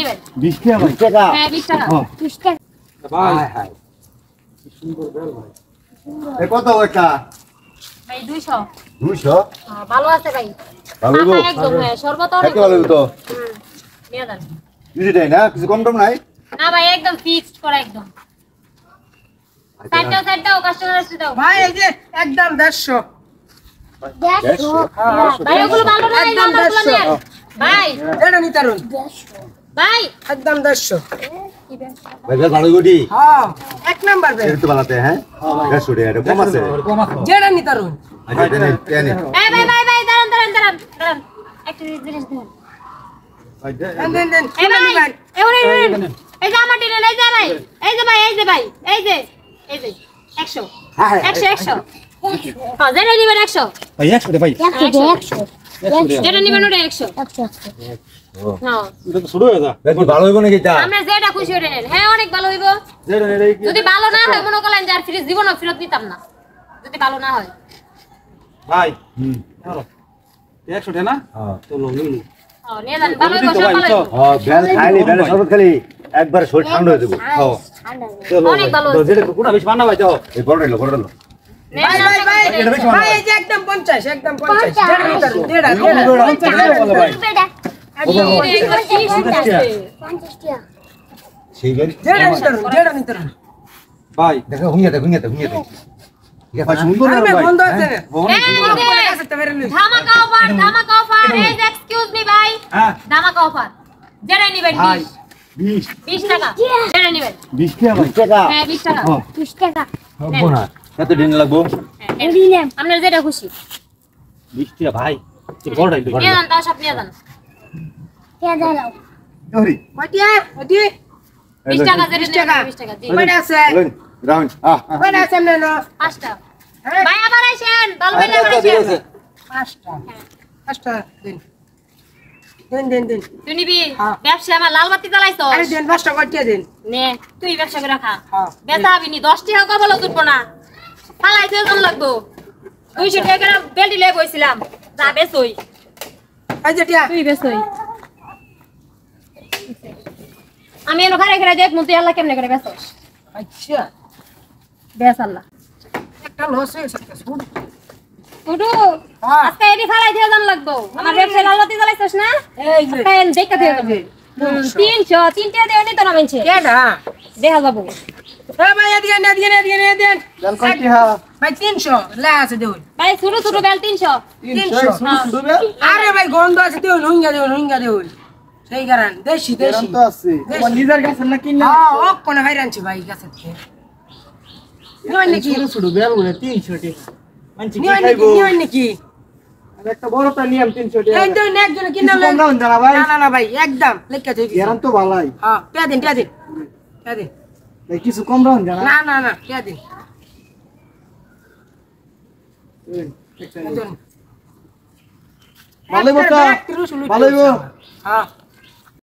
নেবেন 20 টাকা 20 টাকা হ্যাঁ 20 টাকা 20 টাকা ভাই হাই কি সুন্দর বেল ভাই এ কত ওটা ভাই 200 200 ভালো আছে ভাই ভালো গো একদম হ্যাঁ শরবত অনেক ভালো তো নিয়ে যান দিদি দেয় না কিছু কম টম নাই না ভাই একদম ফিক্সড করা একদম সাইডটা কাস্টমার আসছে দাও ভাই এই যে একদম 150 ভাই ওগুলো ভালো না একদম 150 ভাই এটা নিতে পারুন ভাই একদম 150 ভাই বেল ভালো গুটি হ্যাঁ এক নাম্বার বেল এর তো বানাতে হ্যাঁ 150 টাকা এটা কম আছে যেটা নিতে পারুন আচ্ছা দেন দেন এই ভাই দাঁড়ান একটা জিনিস দিন দেন এই ভাই এই যে আমার দিলেন এই যে ভাই এই যে ভাই 100 হ্যাঁ 100 হ্যাঁ যেটা নিবেন 100 ভাই 100 ভাই 100 যেটা নিবেন ওটা 100 হ্যাঁ এটা তো শুরু হয়ে যা দেখো ভালো হইব নাকি এটা আমরা যেটা খুশি ওটা নেন হ্যাঁ অনেক ভালো হইব যেটা নেই যদি ভালো না হয় মনে করেন যার ফ্রিজ দিব না ফেরত দিতাম না যদি ভালো না হয় ভাই চলো 100 টাকা না হ্যাঁ তো লোন নিই হ্যাঁ নিয়ে যান ভালো হইব সব ভালো হইব বেল খাইলি বেল শরবত খালি একবার শরীর ঠান্ডা হয়ে যাবে হ্যাঁ চলো অনেক ভালো তো যেটা কোনা বেশি বানা ভাই যাও এই বড় লো ভাই ভাই এই যে একদম 50 একদম 50 যেটা নিতে পারুন যেটা সেই বেল যেটা নিতে পারুন ভাই দেখো হুঁইয়া দে এটা ভাই সুন্দর না আরে ভাই বন্ধ আছে ধামাকা অফার এই যে এক্সকিউজ মি ভাই হ্যাঁ ধামাকা অফার যেটা নিবেন ভাই 20 টাকা যেটা নিবেন 20 টাকা 20 টাকা হ্যাঁ 20 টাকা 20 টাকা হবো না কত দিন লাগবো দিলাম আপনার যেটা খুশি 20 টাকা ভাই এই বড়টাই তো নিয়ে যান তাও সব নিয়ে যান কে দাও ওরে কয়টা ওটি 20 টাকা যেটা 20 টাকা 20 টাকা জি কয়টা আছে রাউন্ড কয়টা আছে নেন 5 টাকা ভাই আবার আসেন ভালো করে আচ্ছা ঠিক আছে 5টা দেন তুই নিবি হ্যাঁ। ব্যবসা আমার লাল বাতি জ্বালাইছো আরে দেন 5টা কয়টা দেন নে তুই ব্যবসা করে রাখা হ্যাঁ বেচা হবিনি 10 টাকা কর বলো তুলবো না ফালাই তুই কম লাগবো 200 টাকা করে বেল্টি লয়ে বইছিলাম যা বেচই এই যে টিয়া তুই বেচই আমি এনো ঘরে দেখ মুতি আল্লাহ কেমনে করে বেচস আচ্ছা বেচ আল্লাহ একটা লস হয়েছে শুন উঠু হ্যাঁ আজকে এডি ফালাই দিয়ে জান লাগবো আমার ব্যবসায় লাল বাতি জ্বালাইছস না এই যে কেন দেখা দিয়ে যাবো 300 তিনটা দিয়ে নি তো না মেনছে কেডা দেখা যাবো এ ভাই এদিকে দেন জান কয়টি হ্যাঁ ভাই 300 লা আছে দেউন ভাই ছোট ছোট বেল 300 300 আরে ভাই গন্ধ আছে দেউন হুঙ্গা দেউন সেই কারণ দেশি তো আছে তোমার নিজের কাছে না কিনা হ্যাঁ ও কোন ভাই রানছি ভাই কাছে নিওই নাকি ছোট বেল বলে 300 টাকা মানছি কি নিওই নাকি একটা বড়টা নিয়ম 300 টাকা এই দেউন একজন কিনা কম দাম জানা ভাই না ভাই একদম লেখা আছে এরান তো ভালাই হ্যাঁ টিয়া দিন কিছু কম দাম জানা না টিয়া দিন ভালো বটা ভালো হ্যাঁ